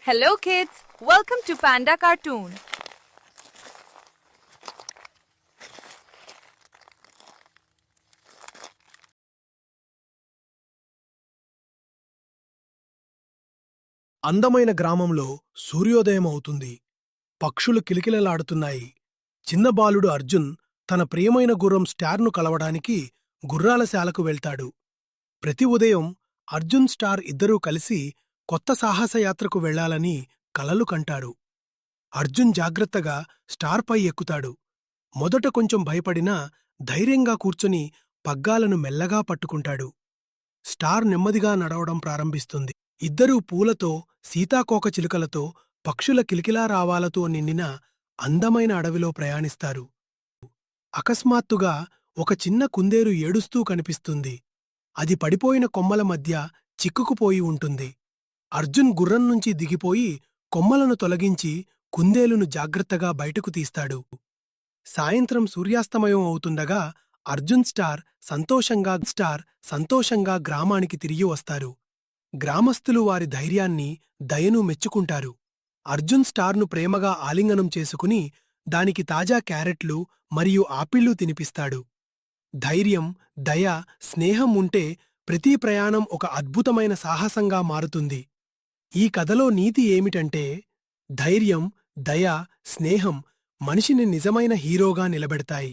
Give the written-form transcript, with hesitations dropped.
Hello kids, welcome to Panda Cartoon. అందమైన గ్రామంలో సూర్యోదయం అవుతుంది. పక్షులు కిలకిలలాడుతున్నాయి. చిన్న బాలుడు అర్జున్ తన ప్రియమైన గుర్రం స్టార్ను కలవడానికి గుర్రాలశాలకు వెళ్తాడు. ప్రతి ఉదయం అర్జున్ స్టార్ ఇద్దరూ కలిసి కొత్త సాహసయాత్రకు వెళ్లాలని కలలు కంటారు. అర్జున్ జాగ్రత్తగా స్టార్పై ఎక్కుతాడు. మొదట కొంచెం భయపడినా ధైర్యంగా కూర్చొని పగ్గాలను మెల్లగా పట్టుకుంటాడు. స్టార్ నెమ్మదిగా నడవడం ప్రారంభిస్తుంది. ఇద్దరూ పూలతో, సీతాకోకచిలుకలతో, పక్షుల కిలకిలారావాలతో నిండిన అందమైన అడవిలో ప్రయాణిస్తారు. అకస్మాత్తుగా ఒక చిన్న కుందేలు ఏడుస్తూ కనిపిస్తుంది. అది పడిపోయిన కొమ్మల మధ్య చిక్కుకుపోయి ఉంటుంది. అర్జున్ గుర్రం నుంచి దిగిపోయి కొమ్మలను తొలగించి కుందేలును జాగ్రత్తగా బయటకు తీస్తాడు. సాయంత్రం సూర్యాస్తమయం అవుతుండగా అర్జున్ స్టార్ సంతోషంగా గ్రామానికి తిరిగి వస్తారు. గ్రామస్థులు వారి ధైర్యాన్ని, దయను మెచ్చుకుంటారు. అర్జున్ స్టార్ను ప్రేమగా ఆలింగనం చేసుకుని దానికి తాజా క్యారెట్లు మరియు ఆపిళ్లు తినిపిస్తాడు. ధైర్యం, దయ, స్నేహం ఉంటే ప్రతి ప్రయాణం ఒక అద్భుతమైన సాహసంగా మారుతుంది. ఈ కథలో నీతి ఏమిటంటే ధైర్యం, దయ, స్నేహం మనిషిని నిజమైన హీరోగా నిలబెడతాయి.